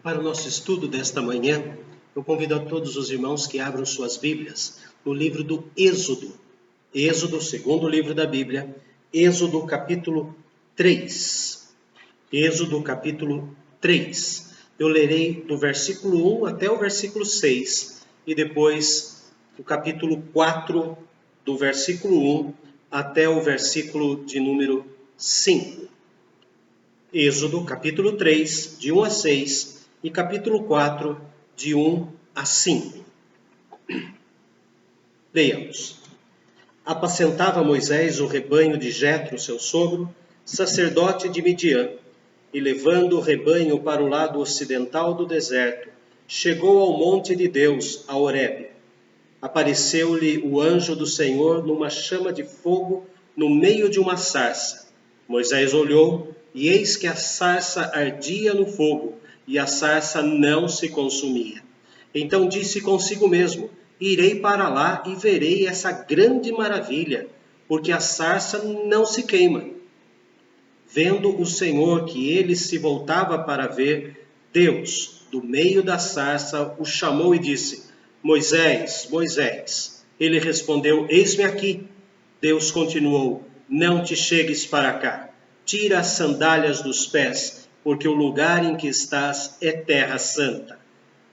Para o nosso estudo desta manhã, eu convido a todos os irmãos que abram suas Bíblias no livro do Êxodo. Êxodo, segundo livro da Bíblia, Êxodo capítulo 3. Êxodo capítulo 3. Eu lerei do versículo 1 até o versículo 6 e depois o capítulo 4, do versículo 1 até o versículo de número 5. Êxodo capítulo 3, de 1 a 6 e capítulo 4, de 1 a 5. Leiamos. Apacentava Moisés o rebanho de Jetro, seu sogro, sacerdote de Midian, e levando o rebanho para o lado ocidental do deserto, chegou ao monte de Deus, a Horebe. Apareceu-lhe o anjo do Senhor numa chama de fogo no meio de uma sarça. Moisés olhou, e eis que a sarça ardia no fogo, e a sarça não se consumia. Então disse consigo mesmo: irei para lá e verei essa grande maravilha, porque a sarça não se queima. Vendo o Senhor que ele se voltava para ver, Deus, do meio da sarça, o chamou e disse: Moisés, Moisés. Ele respondeu: eis-me aqui. Deus continuou: não te chegues para cá. Tira as sandálias dos pés, porque o lugar em que estás é terra santa.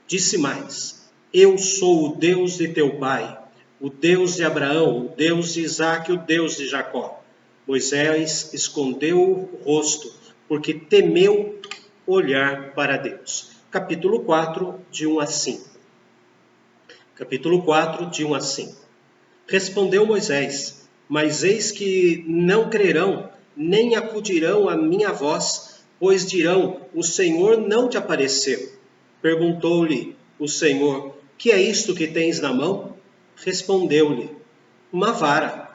Disse mais: eu sou o Deus de teu pai, o Deus de Abraão, o Deus de Isaque, o Deus de Jacó. Moisés escondeu o rosto, porque temeu olhar para Deus. Capítulo 4, de 1 a 5. Capítulo 4, de 1 a 5. Respondeu Moisés: mas eis que não crerão, nem acudirão à minha voz, pois dirão: o Senhor não te apareceu. Perguntou-lhe o Senhor: que é isto que tens na mão? Respondeu-lhe: uma vara.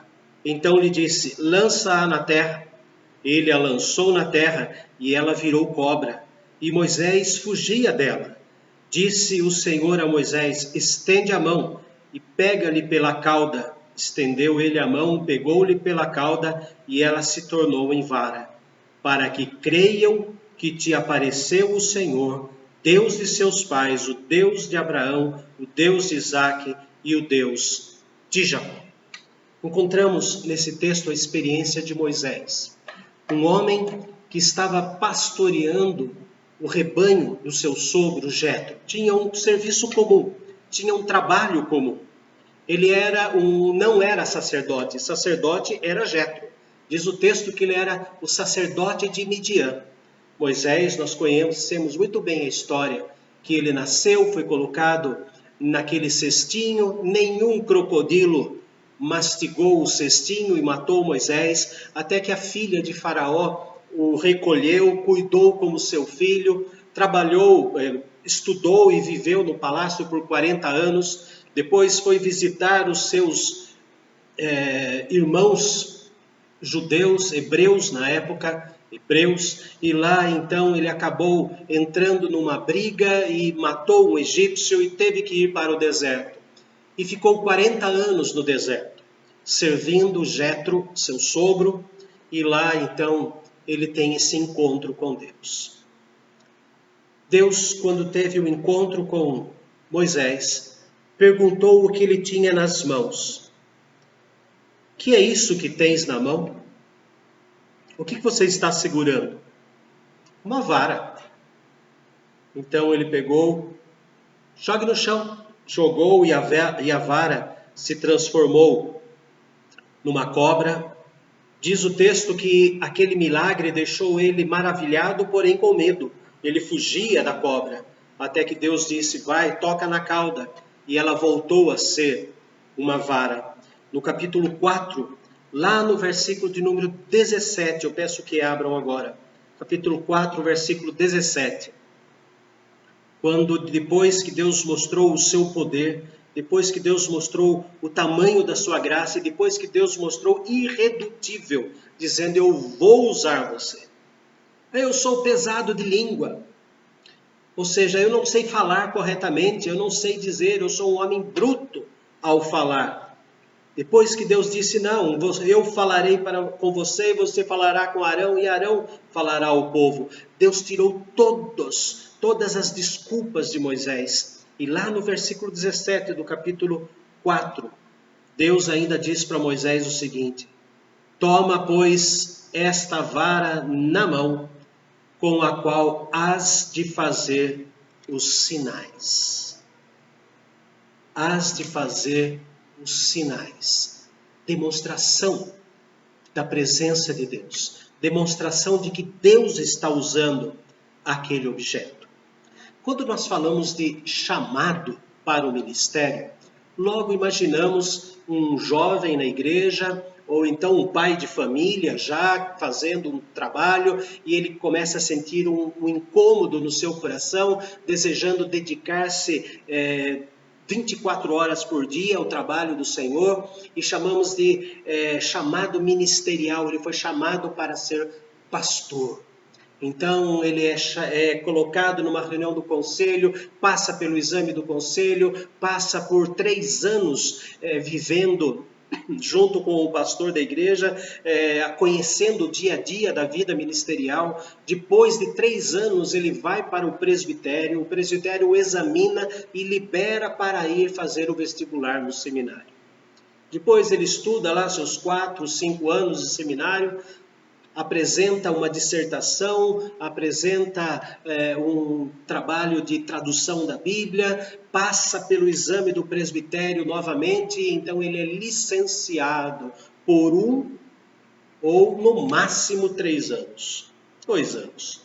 Então lhe disse: lança-a na terra. Ele a lançou na terra, e ela virou cobra, e Moisés fugia dela. Disse o Senhor a Moisés: estende a mão e pega-lhe pela cauda. Estendeu ele a mão, pegou-lhe pela cauda, e ela se tornou em vara, para que creiam que te apareceu o Senhor, Deus de seus pais, o Deus de Abraão, o Deus de Isaque e o Deus de Jacó. Encontramos nesse texto a experiência de Moisés, um homem que estava pastoreando o rebanho do seu sogro Jetro. Tinha um serviço comum, tinha um trabalho comum. Ele não era sacerdote era Jetro. Diz o texto que ele era o sacerdote de Midian. Moisés, nós conhecemos muito bem a história, que ele nasceu, foi colocado naquele cestinho, nenhum crocodilo mastigou o cestinho e matou Moisés, até que a filha de Faraó o recolheu, cuidou como seu filho, trabalhou, estudou e viveu no palácio por 40 anos, depois foi visitar os seus irmãos judeus, hebreus na época, e lá então ele acabou entrando numa briga e matou um egípcio e teve que ir para o deserto. E ficou 40 anos no deserto, servindo Jetro, seu sogro, e lá então ele tem esse encontro com Deus. Deus, quando teve o encontro com Moisés, perguntou o que ele tinha nas mãos. Que é isso que tens na mão? O que você está segurando? Uma vara. Então ele pegou, jogue no chão, jogou e a vara se transformou numa cobra. Diz o texto que aquele milagre deixou ele maravilhado, porém com medo. Ele fugia da cobra, até que Deus disse: vai, toca na cauda. E ela voltou a ser uma vara. No capítulo 4, lá no versículo de número 17, eu peço que abram agora. Capítulo 4, versículo 17. Quando depois que Deus mostrou o seu poder, depois que Deus mostrou o tamanho da sua graça e depois que Deus mostrou irredutível, dizendo: eu vou usar você. Eu sou pesado de língua. Ou seja, eu não sei falar corretamente, eu não sei dizer, eu sou um homem bruto ao falar. Depois que Deus disse: não, eu falarei com você, você falará com Arão, e Arão falará ao povo. Deus tirou todas as desculpas de Moisés. E lá no versículo 17 do capítulo 4, Deus ainda diz para Moisés o seguinte: toma, pois, esta vara na mão, com a qual hás de fazer os sinais. Hás de fazer os sinais. Demonstração da presença de Deus. Demonstração de que Deus está usando aquele objeto. Quando nós falamos de chamado para o ministério, logo imaginamos um jovem na igreja, ou então um pai de família já fazendo um trabalho e ele começa a sentir um incômodo no seu coração, desejando dedicar-se 24 horas por dia ao trabalho do Senhor, e chamamos de chamado ministerial. Ele foi chamado para ser pastor. Então ele é colocado numa reunião do conselho, passa pelo exame do conselho, passa por 3 anos vivendo junto com o pastor da igreja, conhecendo o dia a dia da vida ministerial. Depois de 3 anos ele vai para o presbitério o examina e libera para ir fazer o vestibular no seminário. Depois ele estuda lá seus 4, 5 anos de seminário, apresenta uma dissertação, apresenta um trabalho de tradução da Bíblia, passa pelo exame do presbitério novamente, então ele é licenciado por 1 ou no máximo 3 anos, 2 anos.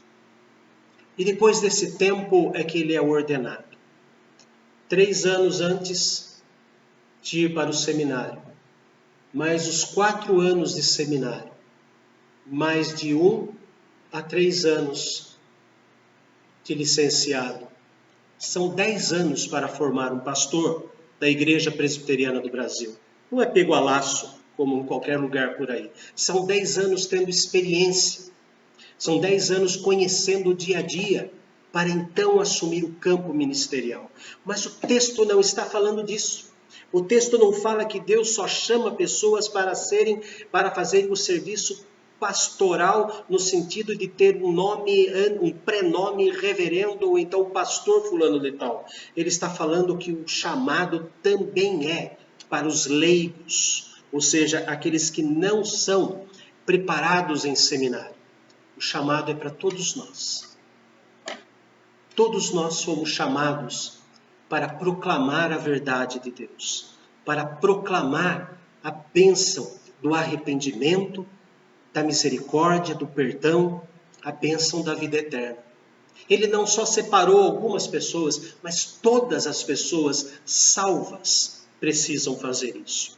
E depois desse tempo é que ele é ordenado. 3 anos antes de ir para o seminário, mais os 4 anos de seminário, mais de 1 a 3 anos de licenciado. São 10 anos para formar um pastor da Igreja Presbiteriana do Brasil. Não é pego a laço, como em qualquer lugar por aí. São 10 anos tendo experiência. São 10 anos conhecendo o dia a dia, para então assumir o campo ministerial. Mas o texto não está falando disso. O texto não fala que Deus só chama pessoas para fazerem o serviço pastoral, no sentido de ter um nome, um prenome reverendo, ou então pastor fulano de tal. Ele está falando que o chamado também é para os leigos, ou seja, aqueles que não são preparados em seminário. O chamado é para todos nós. Todos nós fomos chamados para proclamar a verdade de Deus, para proclamar a bênção do arrependimento, da misericórdia, do perdão, a bênção da vida eterna. Ele não só separou algumas pessoas, mas todas as pessoas salvas precisam fazer isso.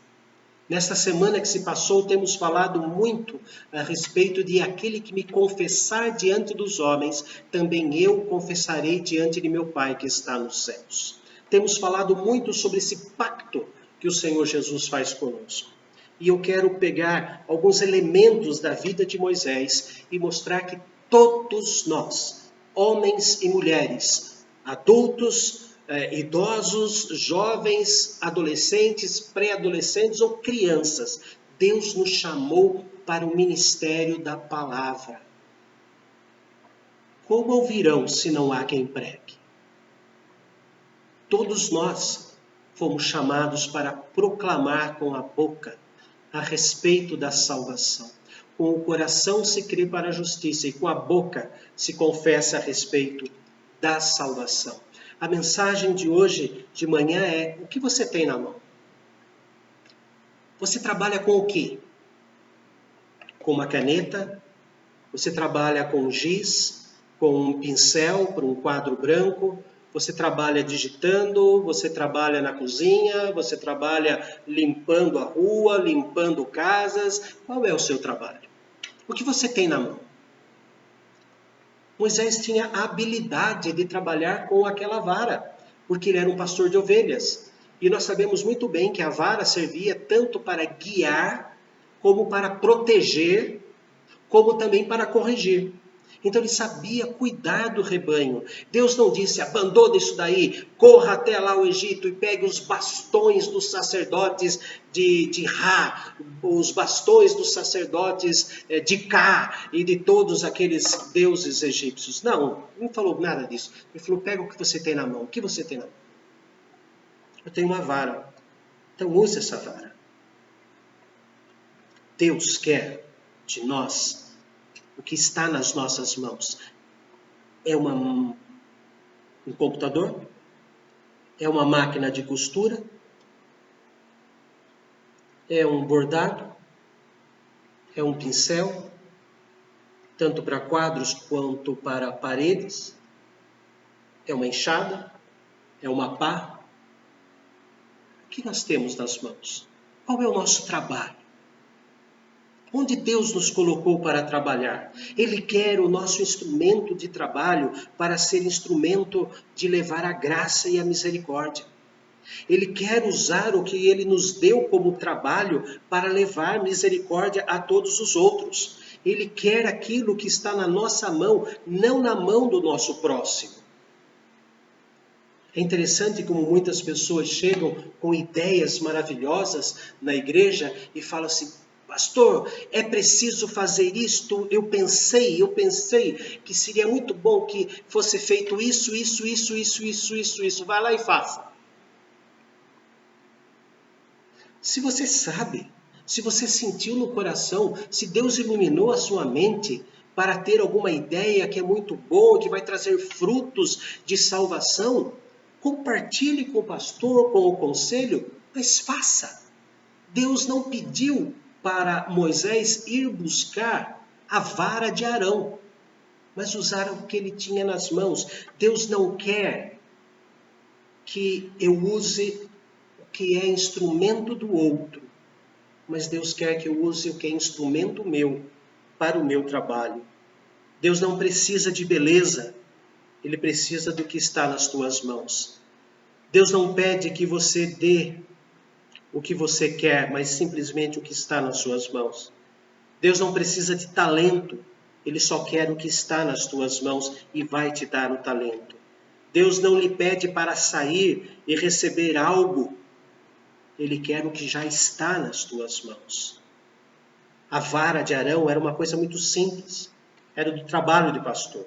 Nesta semana que se passou, temos falado muito a respeito de aquele que me confessar diante dos homens, também eu confessarei diante de meu Pai que está nos céus. Temos falado muito sobre esse pacto que o Senhor Jesus faz conosco. E eu quero pegar alguns elementos da vida de Moisés e mostrar que todos nós, homens e mulheres, adultos, idosos, jovens, adolescentes, pré-adolescentes ou crianças, Deus nos chamou para o ministério da palavra. Como ouvirão se não há quem pregue? Todos nós fomos chamados para proclamar com a boca a respeito da salvação. Com o coração se crê para a justiça e com a boca se confessa a respeito da salvação. A mensagem de hoje de manhã é: o que você tem na mão? Você trabalha com o quê? Com uma caneta? Você trabalha com um giz? Com um pincel para um quadro branco? Você trabalha digitando, você trabalha na cozinha, você trabalha limpando a rua, limpando casas. Qual é o seu trabalho? O que você tem na mão? Moisés tinha a habilidade de trabalhar com aquela vara, porque ele era um pastor de ovelhas. E nós sabemos muito bem que a vara servia tanto para guiar, como para proteger, como também para corrigir. Então ele sabia cuidar do rebanho. Deus não disse, abandone isso daí, corra até lá o Egito e pegue os bastões dos sacerdotes de Ra, os bastões dos sacerdotes de Cá e de todos aqueles deuses egípcios. Não falou nada disso. Ele falou, pega o que você tem na mão. O que você tem na mão? Eu tenho uma vara. Então use essa vara. Deus quer de nós o que está nas nossas mãos. É um computador? É uma máquina de costura? É um bordado? É um pincel? Tanto para quadros quanto para paredes? É uma enxada? É uma pá? O que nós temos nas mãos? Qual é o nosso trabalho? Onde Deus nos colocou para trabalhar? Ele quer o nosso instrumento de trabalho para ser instrumento de levar a graça e a misericórdia. Ele quer usar o que Ele nos deu como trabalho para levar misericórdia a todos os outros. Ele quer aquilo que está na nossa mão, não na mão do nosso próximo. É interessante como muitas pessoas chegam com ideias maravilhosas na igreja e falam assim, pastor, é preciso fazer isto, eu pensei que seria muito bom que fosse feito isso. Vai lá e faça. Se você sabe, se você sentiu no coração, se Deus iluminou a sua mente para ter alguma ideia que é muito boa, que vai trazer frutos de salvação, compartilhe com o pastor, com o conselho, mas faça. Deus não pediu para Moisés ir buscar a vara de Arão, mas usar o que ele tinha nas mãos. Deus não quer que eu use o que é instrumento do outro, mas Deus quer que eu use o que é instrumento meu para o meu trabalho. Deus não precisa de beleza, Ele precisa do que está nas tuas mãos. Deus não pede que você dê o que você quer, mas simplesmente o que está nas suas mãos. Deus não precisa de talento, Ele só quer o que está nas tuas mãos e vai te dar o talento. Deus não lhe pede para sair e receber algo, Ele quer o que já está nas tuas mãos. A vara de Arão era uma coisa muito simples, era do trabalho de pastor.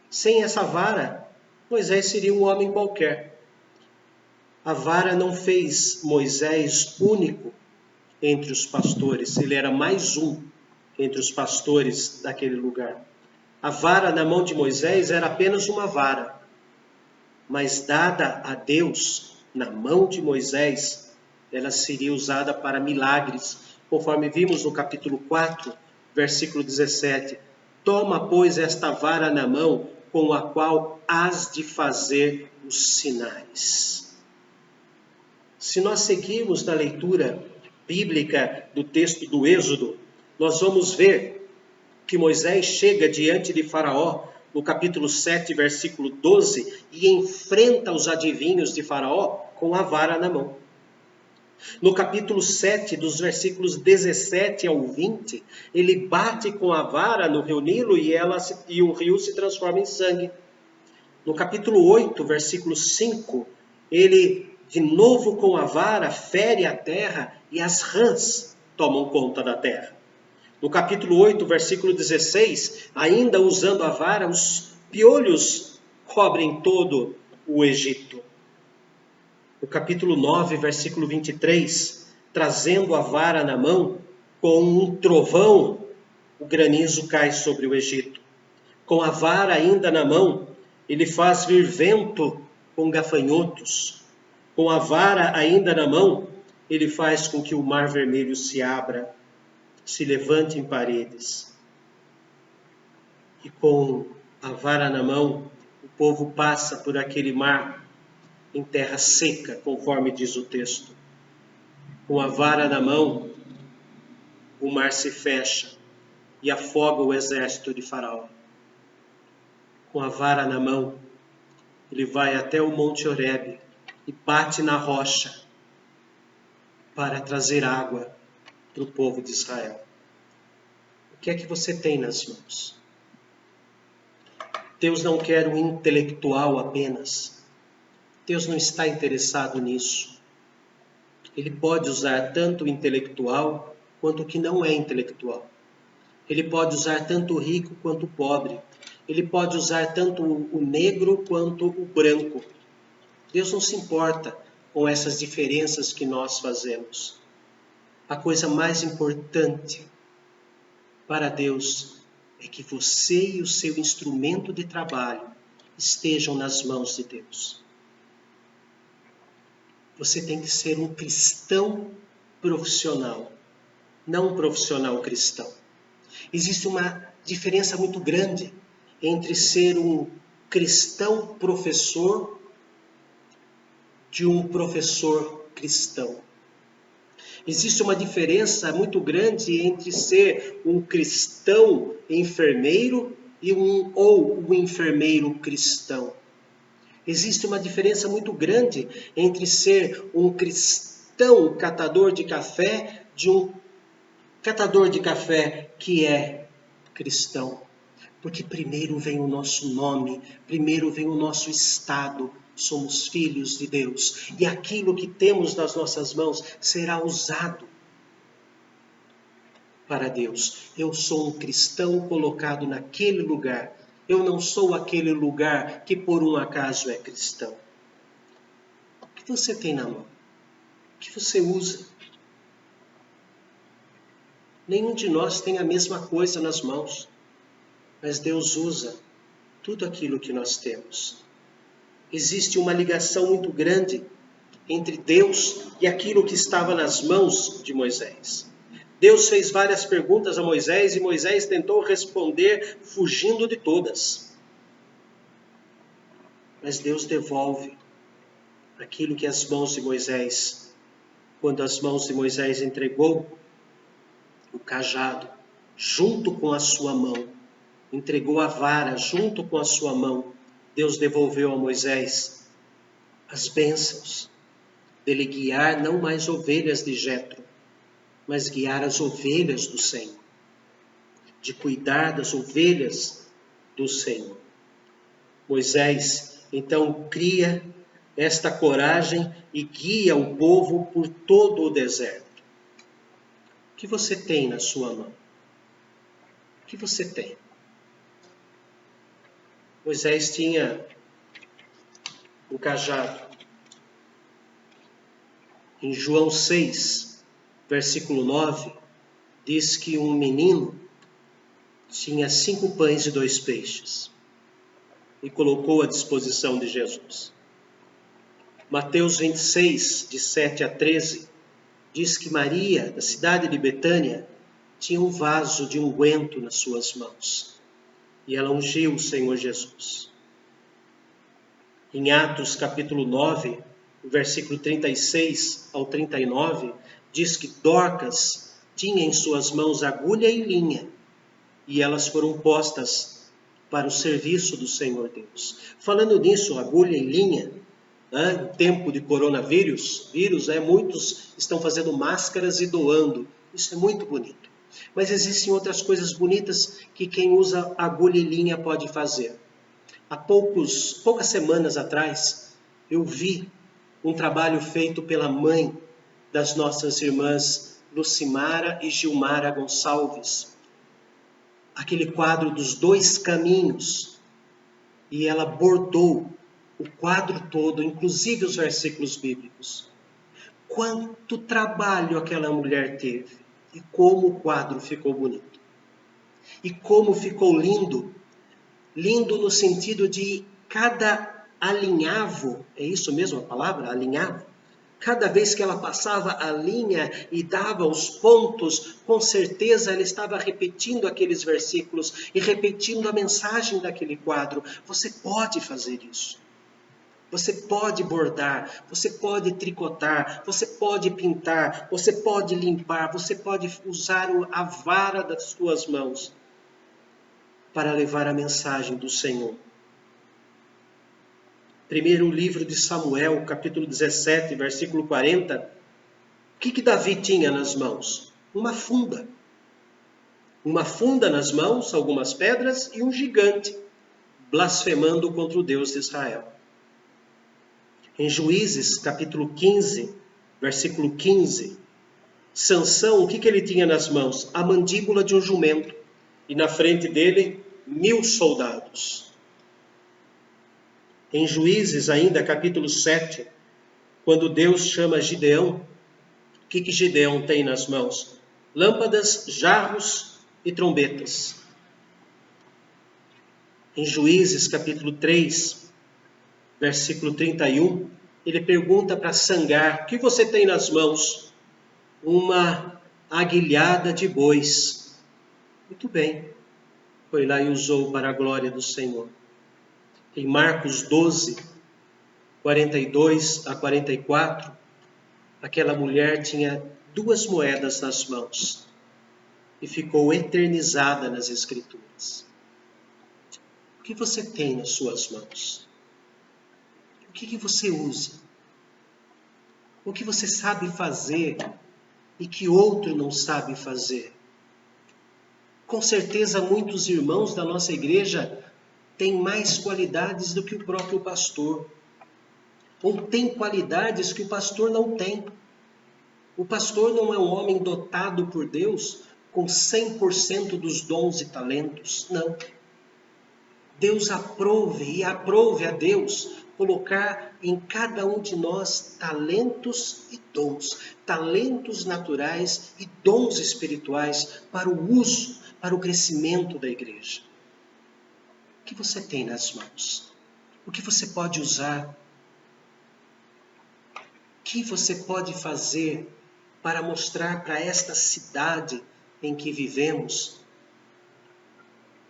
Sem essa vara, Moisés seria um homem qualquer. A vara não fez Moisés único entre os pastores, ele era mais um entre os pastores daquele lugar. A vara na mão de Moisés era apenas uma vara, mas dada a Deus na mão de Moisés, ela seria usada para milagres, conforme vimos no capítulo 4, versículo 17. Toma, pois, esta vara na mão, com a qual hás de fazer os sinais. Se nós seguirmos na leitura bíblica do texto do Êxodo, nós vamos ver que Moisés chega diante de Faraó, no capítulo 7, versículo 12, e enfrenta os adivinhos de Faraó com a vara na mão. No capítulo 7, dos versículos 17 ao 20, ele bate com a vara no rio Nilo e o rio se transforma em sangue. No capítulo 8, versículo 5, ele de novo com a vara fere a terra e as rãs tomam conta da terra. No capítulo 8, versículo 16, ainda usando a vara, os piolhos cobrem todo o Egito. No capítulo 9, versículo 23, trazendo a vara na mão, com um trovão, o granizo cai sobre o Egito. Com a vara ainda na mão, ele faz vir vento com gafanhotos. Com a vara ainda na mão, ele faz com que o mar vermelho se abra, se levante em paredes. E com a vara na mão, o povo passa por aquele mar em terra seca, conforme diz o texto. Com a vara na mão, o mar se fecha e afoga o exército de Faraó. Com a vara na mão, ele vai até o Monte Horebe e bate na rocha para trazer água para o povo de Israel. O que é que você tem nas mãos? Deus não quer um intelectual apenas. Deus não está interessado nisso. Ele pode usar tanto o intelectual quanto o que não é intelectual. Ele pode usar tanto o rico quanto o pobre. Ele pode usar tanto o negro quanto o branco. Deus não se importa com essas diferenças que nós fazemos. A coisa mais importante para Deus é que você e o seu instrumento de trabalho estejam nas mãos de Deus. Você tem que ser um cristão profissional, não um profissional cristão. Existe uma diferença muito grande entre ser um cristão professor de um professor cristão. Existe uma diferença muito grande entre ser um cristão enfermeiro ou um enfermeiro cristão. Existe uma diferença muito grande entre ser um cristão catador de café de um catador de café que é cristão. Porque primeiro vem o nosso nome, primeiro vem o nosso estado. Somos filhos de Deus. E aquilo que temos nas nossas mãos será usado para Deus. Eu sou um cristão colocado naquele lugar. Eu não sou aquele lugar que por um acaso é cristão. O que você tem na mão? O que você usa? Nenhum de nós tem a mesma coisa nas mãos. Mas Deus usa tudo aquilo que nós temos. Existe uma ligação muito grande entre Deus e aquilo que estava nas mãos de Moisés. Deus fez várias perguntas a Moisés e Moisés tentou responder fugindo de todas. Mas Deus devolve aquilo que as mãos de Moisés, quando as mãos de Moisés entregou o cajado junto com a sua mão, entregou a vara junto com a sua mão, Deus devolveu a Moisés as bênçãos dele guiar não mais ovelhas de Jetro, mas guiar as ovelhas do Senhor, de cuidar das ovelhas do Senhor. Moisés, então, cria esta coragem e guia o povo por todo o deserto. O que você tem na sua mão? O que você tem? Moisés tinha um cajado. Em João 6, versículo 9, diz que um menino tinha 5 pães e 2 peixes e colocou à disposição de Jesus. Mateus 26, de 7 a 13, diz que Maria, da cidade de Betânia, tinha um vaso de unguento nas suas mãos e ela ungiu o Senhor Jesus. Em Atos capítulo 9, versículo 36 ao 39, diz que Dorcas tinha em suas mãos agulha e linha, e elas foram postas para o serviço do Senhor Deus. Falando nisso, agulha e linha, em tempo de coronavírus, muitos estão fazendo máscaras e doando. Isso é muito bonito. Mas existem outras coisas bonitas que quem usa agulha e linha pode fazer. Há poucas semanas atrás, eu vi um trabalho feito pela mãe das nossas irmãs Lucimara e Gilmara Gonçalves. Aquele quadro dos 2 caminhos. E ela bordou o quadro todo, inclusive os versículos bíblicos. Quanto trabalho aquela mulher teve. E como o quadro ficou bonito. E como ficou lindo. Lindo no sentido de cada alinhavo, é isso mesmo a palavra? Alinhavo? Cada vez que ela passava a linha e dava os pontos, com certeza ela estava repetindo aqueles versículos e repetindo a mensagem daquele quadro. Você pode fazer isso. Você pode bordar, você pode tricotar, você pode pintar, você pode limpar, você pode usar a vara das suas mãos para levar a mensagem do Senhor. Primeiro livro de Samuel, capítulo 17, versículo 40. O que Davi tinha nas mãos? Uma funda. Uma funda nas mãos, algumas pedras e um gigante. blasfemando contra o Deus de Israel. Em Juízes, capítulo 15, versículo 15, Sansão, o que ele tinha nas mãos? A mandíbula de um jumento, e na frente dele 1000 soldados. Em Juízes ainda, capítulo 7, quando Deus chama Gideão, o que Gideão tem nas mãos? Lâmpadas, jarros e trombetas. Em Juízes, capítulo 3, versículo 31, ele pergunta para Sangar, o que você tem nas mãos? Uma aguilhada de bois. Muito bem, foi lá e usou para a glória do Senhor. Em Marcos 12, 42 a 44, aquela mulher tinha 2 moedas nas mãos e ficou eternizada nas Escrituras. O que você tem nas suas mãos? O que você usa? O que você sabe fazer e que outro não sabe fazer? Com certeza muitos irmãos da nossa igreja têm mais qualidades do que o próprio pastor. Ou têm qualidades que o pastor não tem. O pastor não é um homem dotado por Deus com 100% dos dons e talentos. Não. Deus aprove a Deus colocar em cada um de nós talentos e dons, talentos naturais e dons espirituais para o uso, para o crescimento da igreja. O que você tem nas mãos? O que você pode usar? O que você pode fazer para mostrar para esta cidade em que vivemos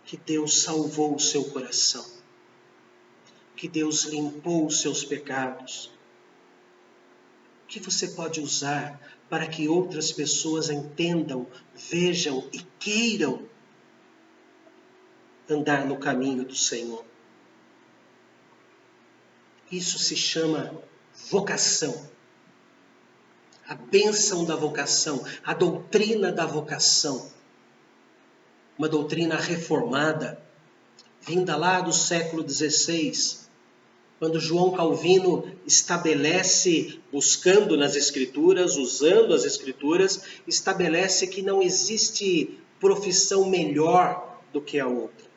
que Deus salvou o seu coração, que Deus limpou os seus pecados? O que você pode usar para que outras pessoas entendam, vejam e queiram andar no caminho do Senhor? Isso se chama vocação. A bênção da vocação, a doutrina da vocação. Uma doutrina reformada, vinda lá do século XVI, quando João Calvino estabelece, buscando nas Escrituras, usando as Escrituras, estabelece que não existe profissão melhor do que a outra.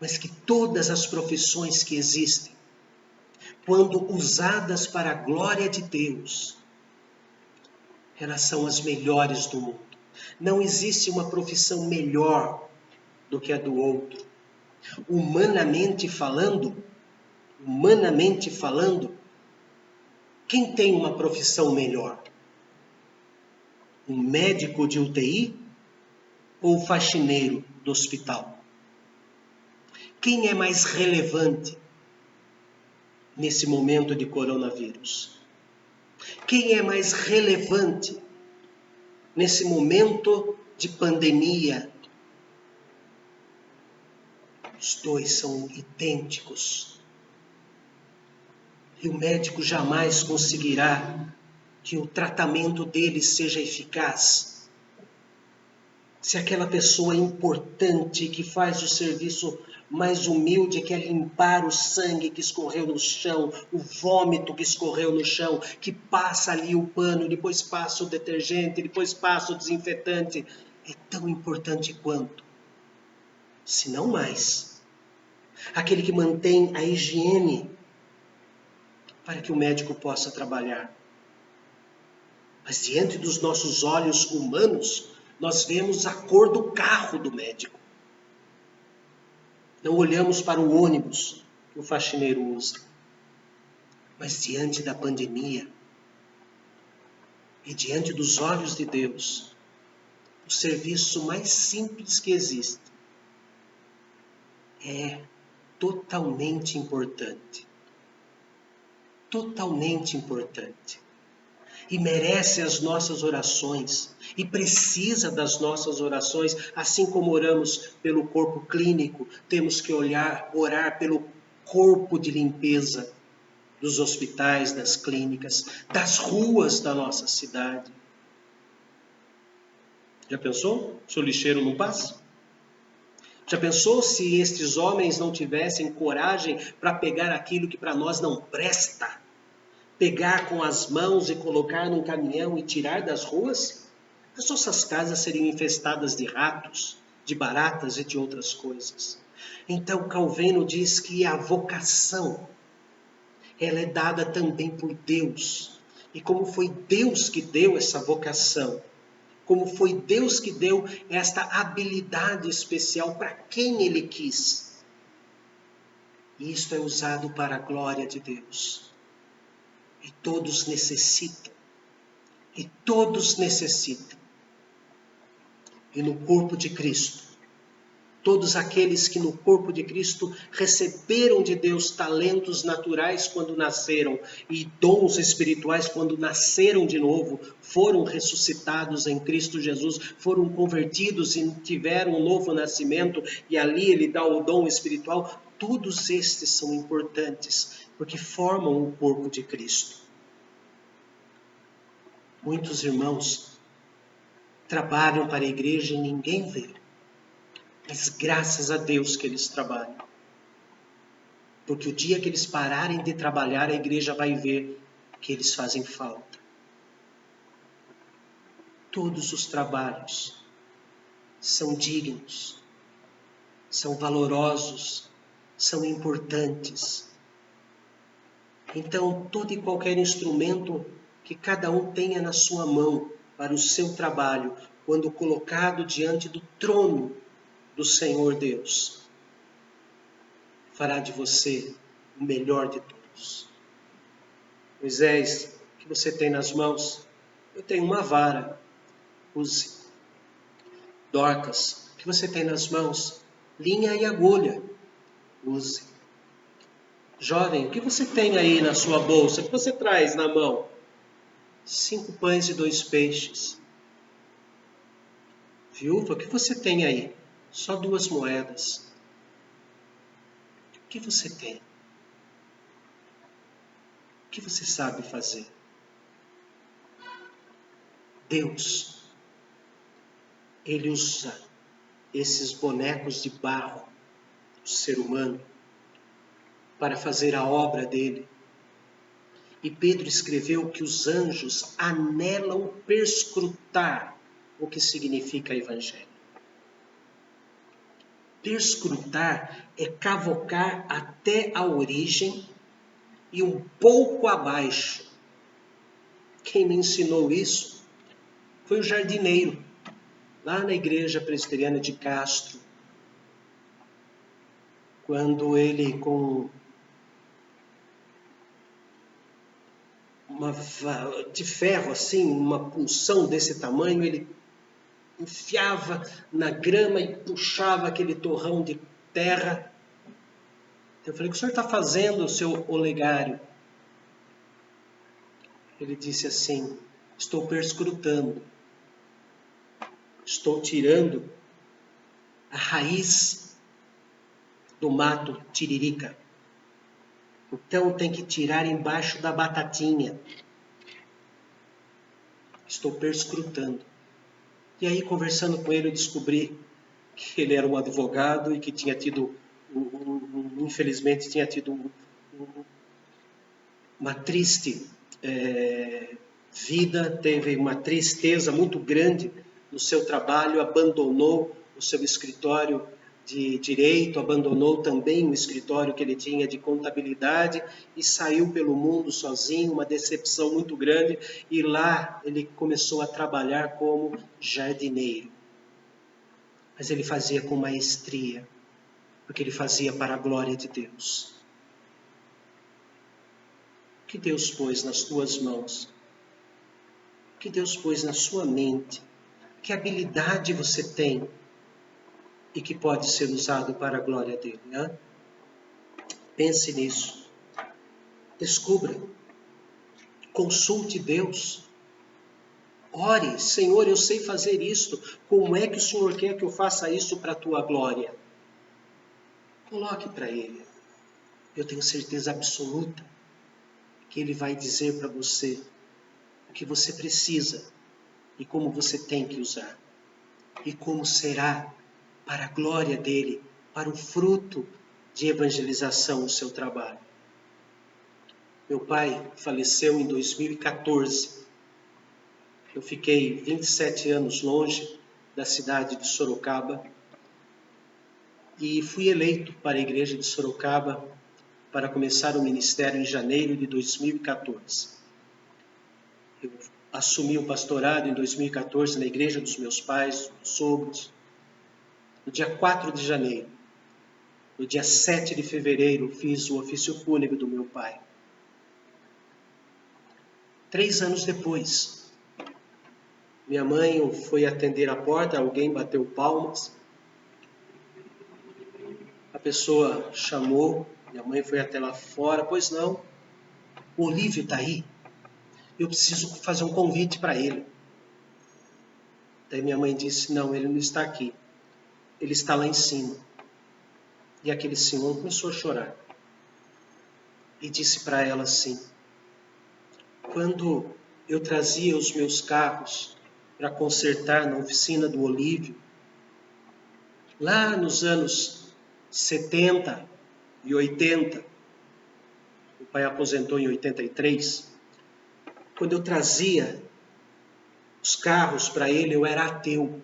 Mas que todas as profissões que existem, quando usadas para a glória de Deus, elas são as melhores do mundo. Não existe uma profissão melhor do que a do outro. Humanamente falando, quem tem uma profissão melhor? Um médico de UTI ou o faxineiro do hospital? Quem é mais relevante nesse momento de coronavírus? Quem é mais relevante nesse momento de pandemia? Os dois são idênticos. E o médico jamais conseguirá que o tratamento dele seja eficaz se aquela pessoa é importante, que faz o serviço mais humilde, que é limpar o sangue que escorreu no chão, o vômito que escorreu no chão, que passa ali o pano, depois passa o detergente, depois passa o desinfetante, é tão importante quanto, se não mais, aquele que mantém a higiene para que o médico possa trabalhar. Mas diante dos nossos olhos humanos, nós vemos a cor do carro do médico. Não olhamos para o ônibus que o faxineiro usa. Mas diante da pandemia e diante dos olhos de Deus, o serviço mais simples que existe é totalmente importante. Totalmente importante. E merece as nossas orações, e precisa das nossas orações, assim como oramos pelo corpo clínico, temos que orar pelo corpo de limpeza dos hospitais, das clínicas, das ruas da nossa cidade. Já pensou se o lixeiro não passa? Já pensou se estes homens não tivessem coragem para pegar aquilo que para nós não presta? Pegar com as mãos e colocar num caminhão e tirar das ruas? As nossas casas seriam infestadas de ratos, de baratas e de outras coisas. Então Calvino diz que a vocação, ela é dada também por Deus. E como foi Deus que deu essa vocação, como foi Deus que deu esta habilidade especial para quem Ele quis. E isto é usado para a glória de Deus. E todos necessitam. E todos necessitam. E no corpo de Cristo, todos aqueles que no corpo de Cristo receberam de Deus talentos naturais quando nasceram e dons espirituais quando nasceram de novo, foram ressuscitados em Cristo Jesus, foram convertidos e tiveram um novo nascimento e ali Ele dá o dom espiritual. Todos estes são importantes porque formam o corpo de Cristo. Muitos irmãos trabalham para a igreja e ninguém vê. Mas graças a Deus que eles trabalham. Porque o dia que eles pararem de trabalhar, a igreja vai ver que eles fazem falta. Todos os trabalhos são dignos, são valorosos, são importantes. Então, todo e qualquer instrumento que cada um tenha na sua mão para o seu trabalho, quando colocado diante do trono do Senhor Deus, fará de você o melhor de todos. Moisés, o que você tem nas mãos? Eu tenho uma vara, use. Dorcas, o que você tem nas mãos? Linha e agulha, use. Jovem, o que você tem aí na sua bolsa? O que você traz na mão? 5 pães e 2 peixes. Viúva, o que você tem aí? Só 2 moedas. O que você tem? O que você sabe fazer? Deus, Ele usa esses bonecos de barro do ser humano para fazer a obra dele. E Pedro escreveu que os anjos anelam perscrutar o que significa evangelho. Perscrutar é cavocar até a origem e um pouco abaixo. Quem me ensinou isso foi o jardineiro, lá na igreja presbiteriana de Castro, quando ele, com uma de ferro assim, uma punção desse tamanho, ele enfiava na grama e puxava aquele torrão de terra. Eu falei, o que o senhor está fazendo, seu olegário? Ele disse assim, estou perscrutando, estou tirando a raiz do mato tiririca. Então tem que tirar embaixo da batatinha. Estou perscrutando. E aí, conversando com ele, eu descobri que ele era um advogado e que tinha tido, infelizmente, tinha tido uma triste vida, teve uma tristeza muito grande no seu trabalho, abandonou o seu escritório de direito, abandonou também o escritório que ele tinha de contabilidade e saiu pelo mundo sozinho, uma decepção muito grande, e lá ele começou a trabalhar como jardineiro. Mas ele fazia com maestria, porque ele fazia para a glória de Deus. O que Deus pôs nas tuas mãos? O que Deus pôs na sua mente? Que habilidade você tem e que pode ser usado para a glória dele, né? Pense nisso. Descubra. Consulte Deus. Ore, Senhor, eu sei fazer isto. Como é que o Senhor quer que eu faça isso para a tua glória? Coloque para Ele. Eu tenho certeza absoluta que Ele vai dizer para você o que você precisa e como você tem que usar. E como será para a glória dele, para o fruto de evangelização do seu trabalho. Meu pai faleceu em 2014. Eu fiquei 27 anos longe da cidade de Sorocaba e fui eleito para a igreja de Sorocaba para começar o ministério em janeiro de 2014. Eu assumi o pastorado em 2014 na igreja dos meus pais, dos sogros, no dia 4 de janeiro. No dia 7 de fevereiro, fiz o ofício fúnebre do meu pai. 3 anos depois, minha mãe foi atender a porta, alguém bateu palmas. A pessoa chamou, minha mãe foi até lá fora. Pois não, o Olívio está aí. Eu preciso fazer um convite para ele. Daí minha mãe disse, não, ele não está aqui. Ele está lá em cima. E aquele senhor começou a chorar. E disse para ela assim, quando eu trazia os meus carros para consertar na oficina do Olívio, lá nos anos 70 e 80, o pai aposentou em 83, quando eu trazia os carros para ele, eu era ateu.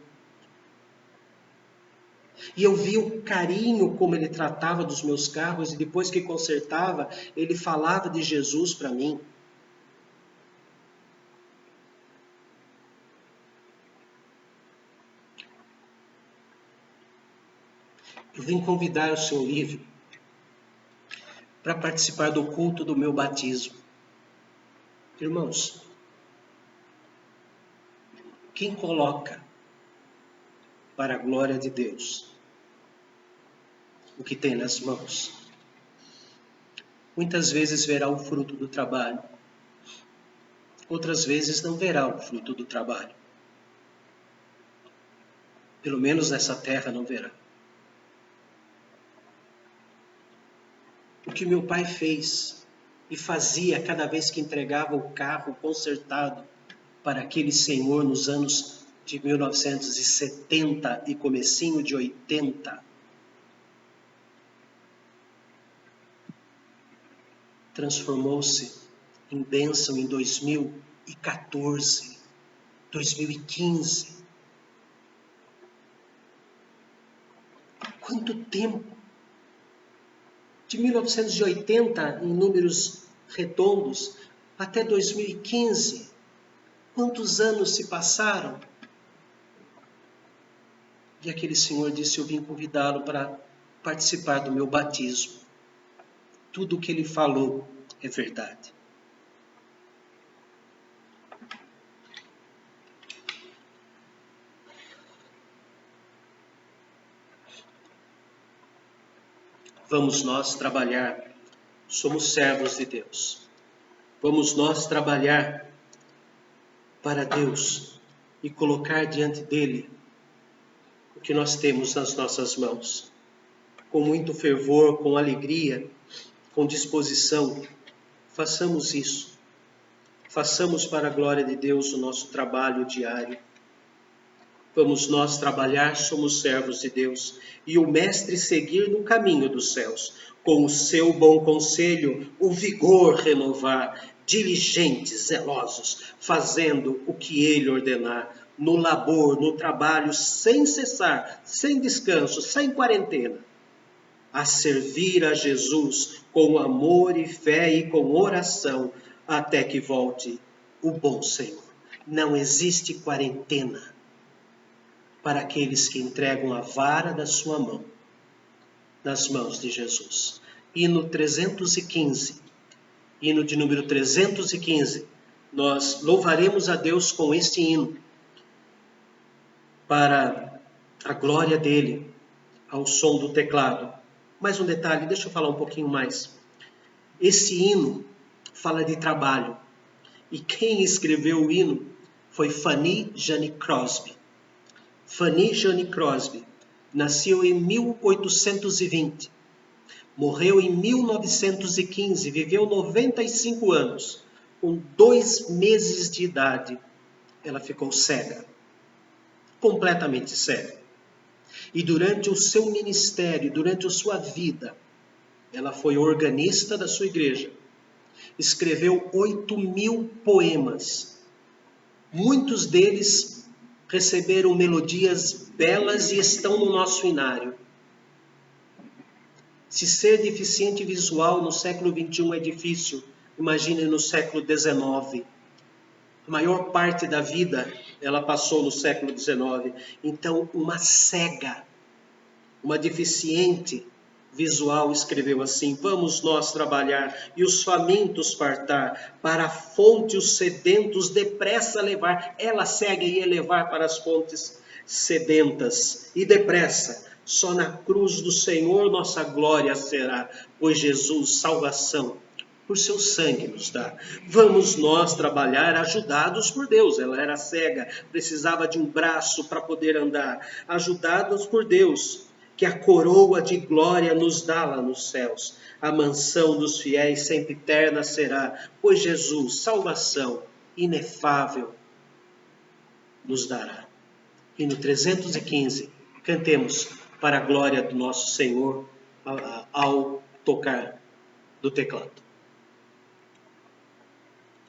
E eu via o carinho como ele tratava dos meus carros, e depois que consertava, ele falava de Jesus para mim. Eu vim convidar o Sr. Olívio para participar do culto do meu batismo. Irmãos, quem coloca para a glória de Deus o que tem nas mãos, muitas vezes verá o fruto do trabalho, outras vezes não verá o fruto do trabalho. Pelo menos nessa terra não verá. O que meu pai fez e fazia cada vez que entregava o carro consertado para aquele senhor nos anos de 1970 e comecinho de 80, transformou-se em bênção em 2014, 2015. Quanto tempo? De 1980, em números redondos, até 2015, quantos anos se passaram? E aquele senhor disse, eu vim convidá-lo para participar do meu batismo. Tudo o que ele falou é verdade. Vamos nós trabalhar, somos servos de Deus. Vamos nós trabalhar para Deus e colocar diante dele o que nós temos nas nossas mãos. Com muito fervor, com alegria, com disposição, façamos isso. Façamos para a glória de Deus o nosso trabalho diário. Vamos nós trabalhar, somos servos de Deus, e o Mestre seguir no caminho dos céus, com o seu bom conselho, o vigor renovar, diligentes, zelosos, fazendo o que ele ordenar, no labor, no trabalho, sem cessar, sem descanso, sem quarentena, a servir a Jesus com amor e fé e com oração, até que volte o bom Senhor. Não existe quarentena para aqueles que entregam a vara da sua mão nas mãos de Jesus. Hino 315, hino de número 315, nós louvaremos a Deus com este hino, para a glória dele, ao som do teclado. Mais um detalhe, deixa eu falar um pouquinho mais. Esse hino fala de trabalho, e quem escreveu o hino foi Fanny Jane Crosby. Fanny Jane Crosby nasceu em 1820, morreu em 1915, viveu 95 anos. Com 2 meses de idade, ela ficou cega, completamente cega. E durante o seu ministério, durante a sua vida, ela foi organista da sua igreja. Escreveu 8.000 poemas. Muitos deles receberam melodias belas e estão no nosso inário. Se ser deficiente visual no século XXI é difícil, imagine no século XIX. A maior parte da vida ela passou no século XIX. Então, uma cega, uma deficiente visual escreveu assim: vamos nós trabalhar e os famintos fartar, para a fonte os sedentos depressa levar. Ela cega ia levar para as fontes sedentas e depressa. Só na cruz do Senhor nossa glória será, pois Jesus, salvação, por seu sangue nos dá. Vamos nós trabalhar ajudados por Deus. Ela era cega, precisava de um braço para poder andar. Ajudados por Deus, que a coroa de glória nos dá lá nos céus. A mansão dos fiéis sempre eterna será, pois Jesus, salvação inefável, nos dará. E no 315, cantemos para a glória do nosso Senhor ao tocar do teclado.